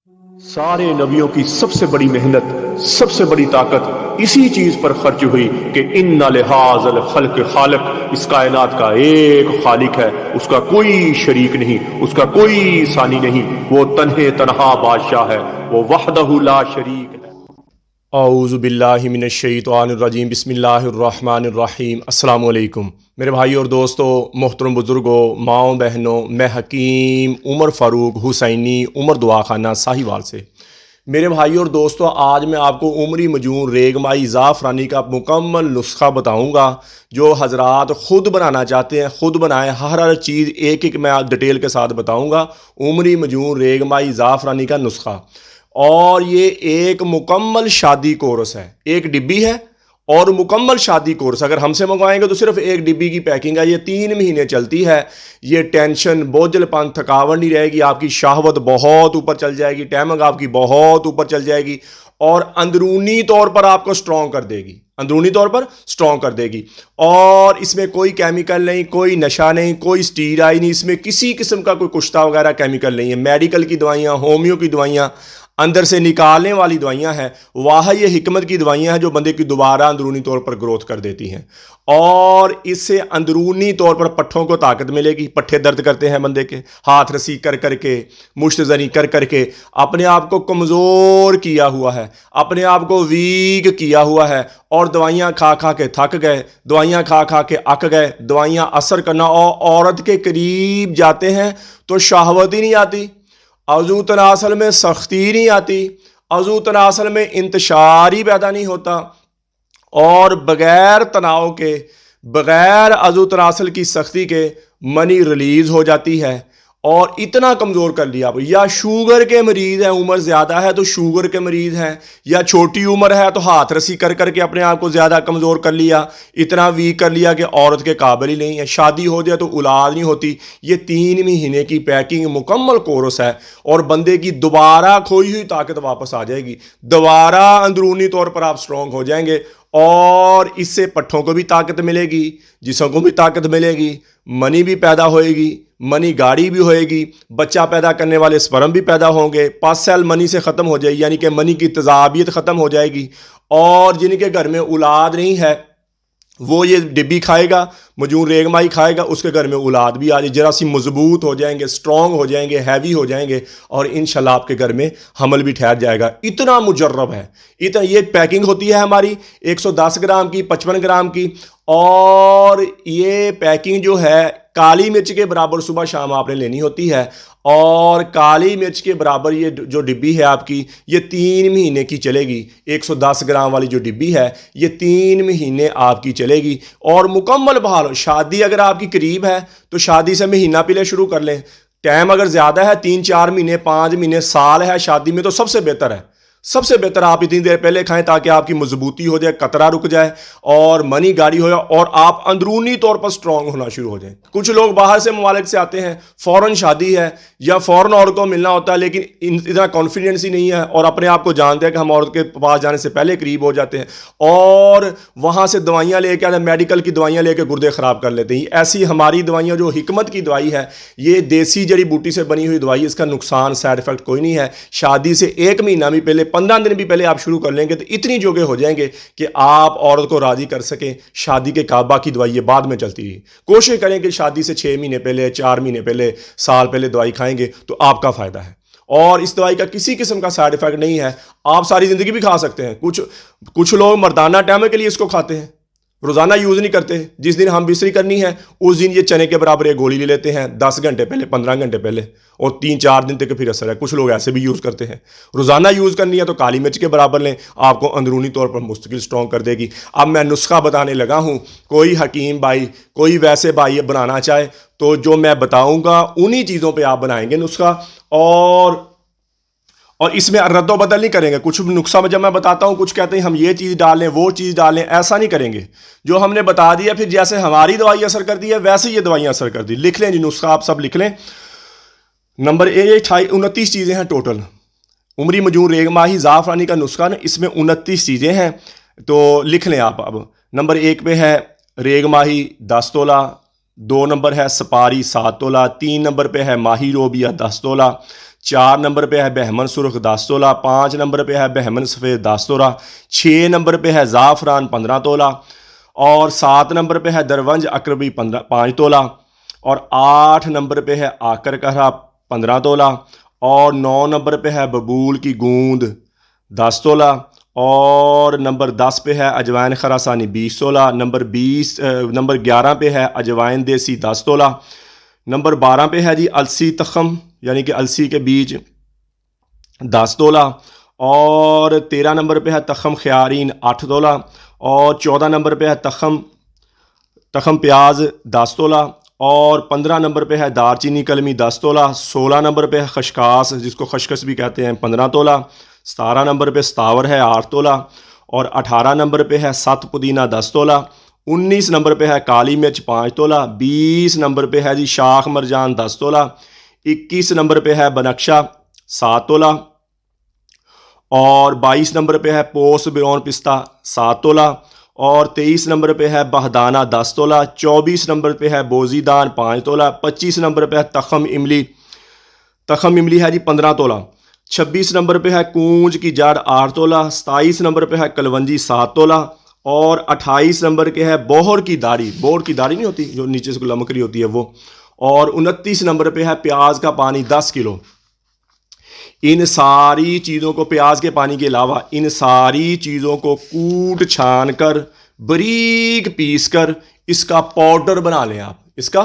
सारे नबियों की सबसे बड़ी मेहनत, सबसे बड़ी ताकत इसी चीज पर खर्च हुई कि इन्ना लिहाज़ल खल्क खालिक, इस कायनात का एक खालिक है, उसका कोई शरीक नहीं, उसका कोई सानी नहीं, वो तन्हे तन्हा बादशाह है, वो वहदहु ला शरीक है। औज़ु बिल्लाहि मिनश शैतानिर रजीम, बिस्मिल्लाहिर रहमानिर रहीम। अस्सलाम वालेकुम मेरे भाई और दोस्तों, मोहतरम बुज़ुर्गों, माओ बहनों, मैं हकीम उमर फ़ारूक हुसैनी उमर दुआ खाना साहिवाल से। मेरे भाई और दोस्तों, आज मैं आपको उमरी मजून रेगमाई ज़ाफ़रानी का मुकम्मल नुस्खा बताऊंगा। जो हजरात ख़ुद बनाना चाहते हैं ख़ुद बनाएं, हर चीज़ एक एक मैं डिटेल के साथ बताऊंगा। उमरी मजून रेगमाई ज़ाफ़रानी का नुस्खा, और ये एक मुकम्मल शादी कोर्स है, एक डिब्बी है और मुकम्मल शादी कोर्स। अगर हमसे मंगवाएंगे तो सिर्फ एक डिब्बी की पैकिंग है, ये 3 महीने चलती है। ये टेंशन, बोझलपन, थकावट नहीं रहेगी, आपकी शाहवत बहुत ऊपर चल जाएगी, टैमंग आपकी बहुत ऊपर चल जाएगी, और अंदरूनी तौर पर आपको स्ट्रॉन्ग कर देगी, अंदरूनी तौर पर स्ट्रॉन्ग कर देगी। और इसमें कोई केमिकल नहीं, कोई नशा नहीं, कोई स्टीराइड नहीं, इसमें किसी किस्म का कोई कुश्ता वगैरह केमिकल नहीं है। मेडिकल की दवाइयाँ, होम्यो की दवाइयाँ, अंदर से निकालने वाली दवाइयाँ हैं, वाह ये हिकमत की दवाइयाँ हैं जो बंदे की दोबारा अंदरूनी तौर पर ग्रोथ कर देती हैं। और इससे अंदरूनी तौर पर पट्ठों को ताकत मिलेगी। पट्ठे दर्द करते हैं बंदे के, हाथ रसी कर करके, मुश्त जनी कर करके अपने आप को कमज़ोर किया हुआ है, अपने आप को वीक किया हुआ है, और दवाइयाँ खा खा के थक गए, दवाइयाँ खा खा के अक गए, दवाइयाँ असर करना, और औरत के करीब जाते हैं तो शहवत ही नहीं आती, अज़ू तनासल में सख्ती नहीं आती, अज़ू तनासल में इंतशार ही पैदा नहीं होता, और बग़ैर तनाव के, बग़ैर अज़ू तनासल की सख्ती के मनी रिलीज़ हो जाती है। और इतना कमज़ोर कर लिया आप, या शुगर के मरीज़ हैं, उम्र ज़्यादा है तो शुगर के मरीज़ हैं, या छोटी उम्र है तो हाथ रसी कर करके अपने आप को ज़्यादा कमज़ोर कर लिया, इतना वीक कर लिया कि औरत के काबिल ही नहीं है, शादी हो जाए तो औलाद नहीं होती। ये 3 महीने की पैकिंग मुकम्मल कोर्स है, और बंदे की दोबारा खोई हुई ताकत वापस आ जाएगी, दोबारा अंदरूनी तौर पर आप स्ट्रॉन्ग हो जाएंगे। और इससे पट्ठों को भी ताकत मिलेगी, जिस्म को भी ताकत मिलेगी, मनी भी पैदा होएगी, मनी गाड़ी भी होएगी, बच्चा पैदा करने वाले स्पर्म भी पैदा होंगे, 5 सेल मनी से ख़त्म हो जाएगी, यानी कि मनी की तजाबियत ख़त्म हो जाएगी। और जिनके घर में औलाद नहीं है वो ये डिब्बी खाएगा, मजून रेगमाई खाएगा, उसके घर में औलाद भी आ जाए, जरा सी मजबूत हो जाएंगे, स्ट्रॉन्ग हो जाएंगे, हैवी हो जाएंगे, और इंशाल्लाह आपके घर में हमल भी ठहर जाएगा। इतना मुजर्रब है, इतना। ये पैकिंग होती है हमारी 110 ग्राम की, 55 ग्राम की, और ये पैकिंग जो है काली मिर्च के बराबर सुबह शाम आपने लेनी होती है। और काली मिर्च के बराबर ये जो डिब्बी है आपकी, ये 3 महीने की चलेगी। 110 ग्राम वाली जो डिब्बी है ये 3 महीने आपकी चलेगी, और मुकम्मल बहाल। शादी अगर आपकी करीब है तो शादी से महीना पहले शुरू कर लें। टाइम अगर ज़्यादा है, 3-4 महीने, 5 महीने, साल है शादी में, तो सबसे बेहतर है, सबसे बेहतर आप इतनी देर पहले खाएं ताकि आपकी मजबूती हो जाए, कतरा रुक जाए, और मनी गाड़ी हो जाए, और आप अंदरूनी तौर पर स्ट्रांग होना शुरू हो जाए। कुछ लोग बाहर से ममालिक से आते हैं, फ़ौरन शादी है या फ़ौरन औरत को मिलना होता है, लेकिन इतना कॉन्फिडेंस ही नहीं है, और अपने आप को जानते हैं कि हम औरत के पास जाने से पहले करीब हो जाते हैं, और वहाँ से दवाइयाँ लेके आते हैं, मेडिकल की दवाइयाँ लेके गुर्दे ख़राब कर लेते हैं। ऐसी हमारी दवाइयाँ जो हिकमत की दवाई है, ये देसी जड़ी बूटी से बनी हुई दवाई, इसका नुकसान, साइड इफेक्ट कोई नहीं है। शादी से 1 महीना भी पहले, 15 दिन भी पहले आप शुरू कर लेंगे तो इतनी जोगे हो जाएंगे कि आप औरत को राजी कर सकें। शादी के काबा की दवाई ये बाद में चलती है। कोशिश करें कि शादी से 6 महीने पहले, 4 महीने पहले, साल पहले दवाई खाएंगे तो आपका फायदा है। और इस दवाई का किसी किस्म का साइड इफेक्ट नहीं है, आप सारी जिंदगी भी खा सकते हैं। कुछ लोग मर्दाना टाइम के लिए इसको खाते हैं, रोजाना यूज नहीं करते। जिस दिन हम बिस्तरी करनी है उस दिन ये चने के बराबर एक गोली ले लेते हैं, 10 घंटे पहले, 15 घंटे पहले, और 3-4 दिन तक फिर असर है। कुछ लोग ऐसे भी यूज करते हैं। रोजाना यूज करनी है तो काली मिर्च के बराबर लें, आपको अंदरूनी तौर पर मुस्तकिल स्ट्रॉन्ग कर देगी। अब मैं नुस्खा बताने लगा हूं। कोई हकीम भाई, कोई वैसे भाई बनाना चाहे तो जो मैं बताऊंगा उन्हीं चीजों पर आप बनाएंगे नुस्खा, और इसमें रद्दो बदल नहीं करेंगे। कुछ नुस्खा में जब मैं बताता हूं, कुछ कहते हैं हम ये चीज़ डालें, वो चीज़ डालें, ऐसा नहीं करेंगे। जो हमने बता दिया, फिर जैसे हमारी दवाई असर कर दी है वैसे ये दवाइयाँ असर कर दी। लिख लें जी नुस्खा, आप सब लिख लें। नंबर 29 चीज़ें हैं टोटल। उमरी मजून रेगमाही ज़ाफ़रानी का नुस्खा ना, इसमें 29 चीज़ें हैं, तो लिख लें आप। अब नंबर 1 पे है रेगमाही 10 तोला, 2 नंबर है सपारी 7 तोला, 3 नंबर पे है माही रोबिया 10 तोला, 4 نمبر پہ ہے بہمن سرخ 10 تولہ، 5 نمبر پہ ہے بہمن سفید 10 تولہ، 6 نمبر پہ ہے زعفران 15 تولہ، اور 7 نمبر پہ ہے درونج عقربی 5 تولہ، اور 8 نمبر پہ ہے آکر کہرا 15 تولہ، اور 9 نمبر پہ ہے ببول کی گوند 10 تولہ، اور نمبر 10 پہ ہے اجوائن خراسانی 20 تولہ، نمبر 11 پہ ہے اجوائن دیسی 10 تولہ، نمبر 12 پہ ہے جی السی تخم یعنی کہ السی کے بیج 10 تولہ، اور 13 نمبر پہ ہے تخم خیارین 8 تولہ، اور 14 نمبر پہ ہے تخم پیاز 10 تولہ، اور 15 نمبر پہ ہے دار چینی کلمی 10 تولہ، 16 نمبر پہ ہے خشخاس جس کو خشخش بھی کہتے ہیں 15 تولہ، 17 نمبر پہ ستاور ہے 8 تولہ، اور 18 نمبر پہ ہے ست پودینہ 10 تولہ، 19 نمبر پہ ہے کالی مرچ 5 تولہ، 20 نمبر پہ ہے جی شاخ مرجان 10 تولہ، 21 نمبر پہ ہے بنقشہ 7 تولہ، اور 22 نمبر پہ ہے پوس بیرون پستہ 7 تولہ، اور 23 نمبر پہ ہے بہدانہ 10 تولہ، 24 نمبر پہ ہے بوزی دان 5 تولہ، 25 نمبر پہ ہے تخم املی ہے جی 15 تولہ، 26 نمبر پہ ہے کونج کی جڑ 8 تولہ، 27 نمبر پہ ہے کلونجی 7 تولہ، اور 28 نمبر کے ہے بوہر کی داڑھی نہیں ہوتی جو نیچے سے لمکری ہوتی ہے وہ، اور 29 نمبر پہ ہے پیاز کا پانی 10 کلو۔ ان ساری چیزوں کو پیاز کے پانی کے علاوہ ان ساری چیزوں کو کوٹ چھان کر باریک پیس کر اس کا پاؤڈر بنا لیں، آپ اس کا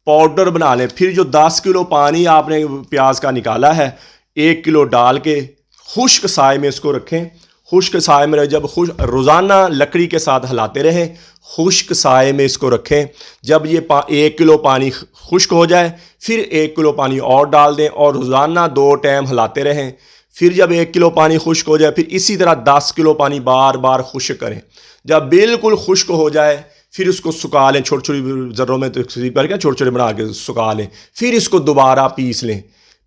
پاؤڈر بنا لیں۔ پھر جو 10 کلو پانی آپ نے پیاز کا نکالا ہے 1 کلو ڈال کے خشک سائے میں اس کو رکھیں، خشک سائے میں جب روزانہ لکڑی کے ساتھ ہلاتے رہیں، خشک سائے میں اس کو رکھیں۔ جب یہ 1 کلو پانی خشک ہو جائے پھر 1 کلو پانی اور ڈال دیں اور روزانہ 2 ٹائم ہلاتے رہیں۔ پھر جب 1 کلو پانی خشک ہو جائے پھر اسی طرح 10 کلو پانی بار بار خشک کریں۔ جب بالکل خشک ہو جائے پھر اس کو سکھا لیں، چھوٹی چھوٹی ذروں میں تقسیم کر کے چھوٹے چھوٹے بنا کے سکھا لیں، پھر اس کو دوبارہ پیس لیں،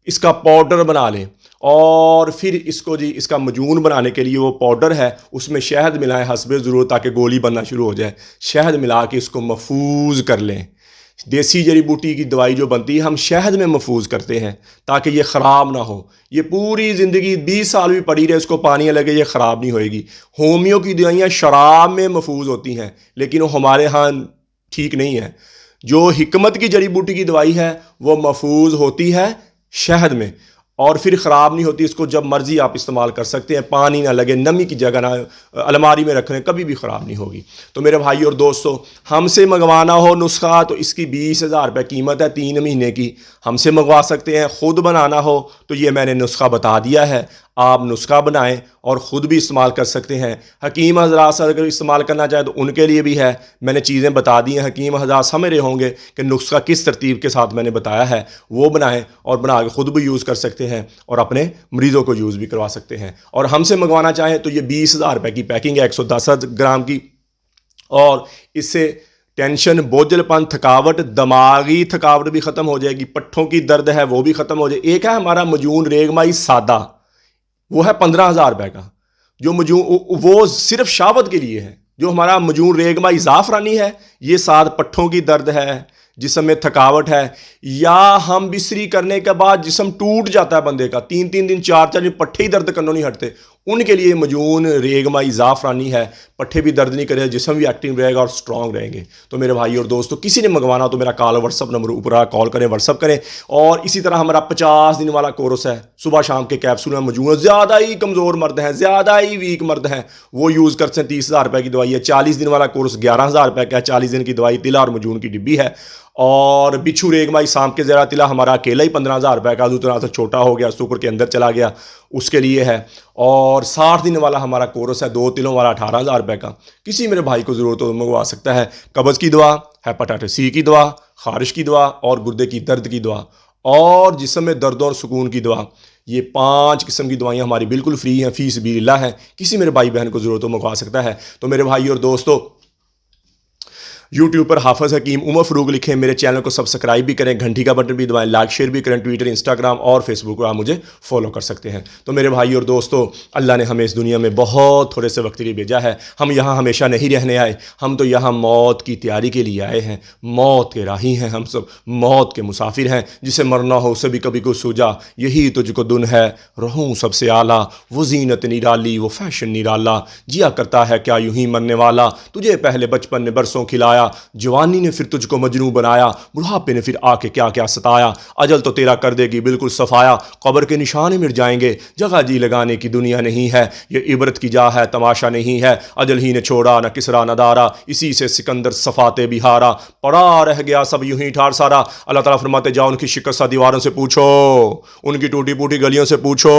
اس کا پاؤڈر بنا لیں، اور پھر اس کو اس کا مجون بنانے کے لیے وہ پاؤڈر ہے اس میں شہد ملائیں حسب ضرورت تاکہ گولی بننا شروع ہو جائے، شہد ملا کے اس کو محفوظ کر لیں۔ دیسی جڑی بوٹی کی دوائی جو بنتی ہے ہم شہد میں محفوظ کرتے ہیں تاکہ یہ خراب نہ ہو، یہ پوری زندگی 20 سال بھی پڑی رہے اس کو پانی لگے یہ خراب نہیں ہوئے گی۔ ہومیو کی دوائیاں شراب میں محفوظ ہوتی ہیں لیکن وہ ہمارے ہاں ٹھیک نہیں ہے۔ جو حکمت کی جڑی بوٹی کی دوائی ہے وہ محفوظ ہوتی ہے شہد میں اور پھر خراب نہیں ہوتی، اس کو جب مرضی آپ استعمال کر سکتے ہیں، پانی نہ لگے، نمی کی جگہ نہ الماری میں رکھ لیں، کبھی بھی خراب نہیں ہوگی۔ تو میرے بھائی اور دوستو، ہم سے منگوانا ہو نسخہ تو اس کی 20,000 روپے قیمت ہے 3 مہینے کی، ہم سے منگوا سکتے ہیں۔ خود بنانا ہو تو یہ میں نے نسخہ بتا دیا ہے، آپ نسخہ بنائیں اور خود بھی استعمال کر سکتے ہیں۔ حکیم حضرات سے اگر استعمال کرنا چاہیں تو ان کے لیے بھی ہے، میں نے چیزیں بتا دی ہیں، حکیم حضرات سمجھ رہے ہوں گے کہ نسخہ کس ترتیب کے ساتھ میں نے بتایا ہے، وہ بنائیں اور بنا کے خود بھی یوز کر سکتے ہیں اور اپنے مریضوں کو یوز بھی کروا سکتے ہیں۔ اور ہم سے منگوانا چاہیں تو یہ 20,000 روپے کی پیکنگ ہے 110 گرام کی، اور اس سے ٹینشن، بوجھل پن، تھکاوٹ، دماغی تھکاوٹ بھی ختم ہو جائے گی، پٹھوں کی درد ہے وہ بھی ختم ہو جائے۔ ایک ہے ہمارا مجون ریگمائی سادہ، وہ ہے 15,000 روپے کا، جو مجون وہ صرف شاوت کے لیے ہے۔ جو ہمارا مجون ریگمائی زعفرانی ہے یہ ساتھ پٹھوں کی درد ہے، جسم میں تھکاوٹ ہے، یا ہم بستری کرنے کے بعد جسم ٹوٹ جاتا ہے بندے کا، 3 دن 4 دن پٹھے ہی درد کرنوں نہیں ہٹتے، ان کے لیے مجون ریگمائی زعفرانی ہے، پٹھے بھی درد نہیں کرے، جسم بھی ایکٹیو رہے گا اور سٹرونگ رہیں گے۔ تو میرے بھائی اور دوستو، کسی نے منگوانا تو میرا کال واٹس اپ نمبر اوپر کال کریں، واٹس اپ کریں۔ اور اسی طرح ہمارا 50 دن والا کورس ہے، صبح شام کے کیپسول میں مجون، زیادہ ہی کمزور مرد ہیں، زیادہ ہی ویک مرد ہیں، وہ یوز کر سکتے ہیں۔ 30,000 روپے کی دوائی ہے۔ 40 دن والا کورس 11,000 روپے کا ہے، 40 دن کی دوائی تلا اور مجون کی ڈبی ہے۔ اور بچھو ریگمائی سام کے زیرہ تلا ہمارا اکیلا ہی 15,000 روپے کا، دوسرا سے چھوٹا ہو گیا، سپر کے اندر چلا گیا، اس کے لیے ہے۔ اور 60 دن والا ہمارا کورس ہے 2 تلوں والا 18,000 روپے کا، کسی میرے بھائی کو ضرورت ہو منگوا سکتا ہے۔ قبض کی دوا، ہیپاٹائٹس سی کی دوا، خارش کی دوا اور گردے کی درد کی دوا اور جسم میں درد اور سکون کی دوا، یہ 5 قسم کی دوائیاں ہماری بالکل فری ہیں، فی سبیل اللہ ہیں، کسی میرے بھائی بہن کو ضرورت ہو منگوا سکتا ہے۔ تو میرے بھائی اور دوستو، यूट्यूब पर हाफिज़ हकीम उमर फ़रूक लिखें, मेरे चैनल को सब्सक्राइब भी करें, घंटी का बटन भी दबाएं, लाइक शेयर भी करें, ट्विटर, इंस्टाग्राम और फेसबुक पर आप मुझे फॉलो कर सकते हैं। तो मेरे भाई और दोस्तों, अल्लाह ने हमें इस दुनिया में बहुत थोड़े से वक्त के लिए भेजा है। हम यहाँ हमेशा नहीं रहने आए, हम तो यहाँ मौत की तैयारी के लिए आए हैं। मौत के राही हैं हम सब, मौत के मुसाफिर हैं। जिसे मरना हो उसे भी कभी कुछ सूझा, यही तुझको दुन है, रहूं सबसे आला। वो जीनत निराली, वो फैशन निराला, जिया करता है क्या यूं ही मरने वाला। तुझे पहले बचपन ने बरसों खिलाया, जवानी ने फिर तुझको मजनू बनाया, बुढ़ापे ने फिर आके क्या क्या सताया। अजल तो तेरा कर देगी बिल्कुल सफाया, कब्र के निशान मिट जाएंगे, जगह जी लगाने की दुनिया नहीं है। ये इबरत की जा है, तमाशा नहीं है। अजल ही ने छोड़ा न किसरा न दारा, इसी से सिकंदर सफाते बिहारा। पड़ा रह गया सब यूं ही ठार सारा। अल्लाह ताला फरमाते जाओ उनकी शिकस्त दीवारों से पूछो, उनकी टूटी फूटी गलियों से पूछो,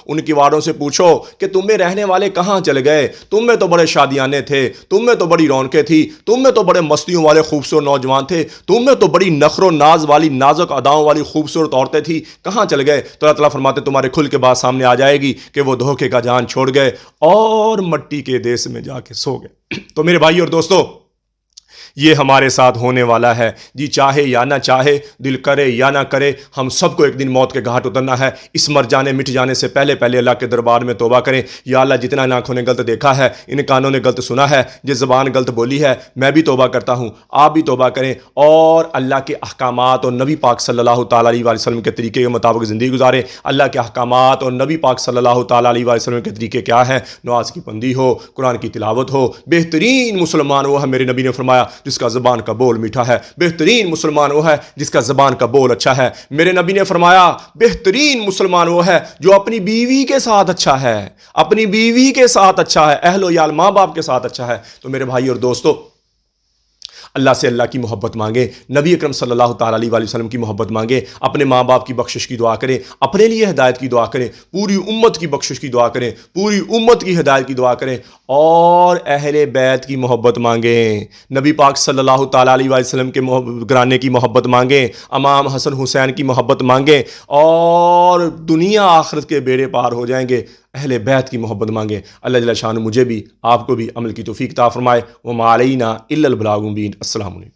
उनकी वारों से पूछो कि तुम में रहने वाले कहाँ चले गए। तुम में तो बड़े शादियाने थे, तुम में तो बड़ी रौनकें थी, तुम में तो बड़े मस्तियों वाले खूबसूरत नौजवान थे, तुम में तो बड़ी नखरो नाज वाली नाजुक अदाओं वाली खूबसूरत औरतें थी, कहाँ चले गए। तो अल्लाह ताला फरमाते तुम्हारे खुल के बाद सामने आ जाएगी कि वो धोखे का जान छोड़ गए और मट्टी के देश में जाके सो गए। तो मेरे भाई और दोस्तों, ये हमारे साथ होने वाला है। जी चाहे या ना चाहे, दिल करे या ना करे, हम सबको एक दिन मौत के घाट उतरना है। इस मर जाने मिट जाने से पहले पहले अल्लाह के दरबार में तौबा करें। या अल्लाह, जितना इन आँखों ने गलत देखा है, इन कानों ने गलत सुना है, जिस ज़बान गलत बोली है, मैं भी तौबा करता हूँ, आप भी तौबा करें और अल्लाह के अहकामात और नबी पाक सल्लल्लाहु ताला अलैहि वसल्लम के तरीके के मुताबिक ज़िंदगी गुजारें। अल्लाह के अहकामात और नबी पाक सल्लल्लाहु ताला अलैहि वसल्लम के तरीके क्या हैं? नमाज की बंदी हो, कुरान की तिलावत हो। बेहतरीन मुसलमान वो है, मेरे नबी ने फरमाया, जिसका ज़बान का बोल मीठा है। बेहतरीन मुसलमान वो है जिसका ज़बान का बोल अच्छा है। मेरे नबी ने फरमाया, बेहतरीन मुसलमान वो है जो अपनी बीवी के साथ अच्छा है, अपनी बीवी के साथ अच्छा है, अहलो याल माँ बाप के साथ अच्छा है। तो मेरे भाई और दोस्तों, अल्लाह से अल्लाह की मोहब्बत मांगे, नबी अकरम सल्लल्लाहु ताला अलैहि वसल्लम की मोहब्बत मांगे, अपने माँ बाप की बख्शिश की दुआ करें, अपने लिए हिदायत की दुआ करें, पूरी उम्मत की बख्शिश की दुआ करें, पूरी उम्मत की हिदायत की दुआ करें और अहले बैत की मोहब्बत मांगें। नबी पाक सल्लल्लाहु ताला अलैहि वसल्लम के घराने की मोहब्बत मांगें, इमाम हसन हुसैन की मोहब्बत मांगें और दुनिया आखिरत के बेड़े पार हो जाएंगे। अहले बैत की मोहब्बत मांगे। अल्लाह जल्ल शान मुझे भी आपको भी अमल की तौफीक अता फरमाए। व मा अलैना इल्लल बलागुल मुबीन। अस्सलामु अलैकुम।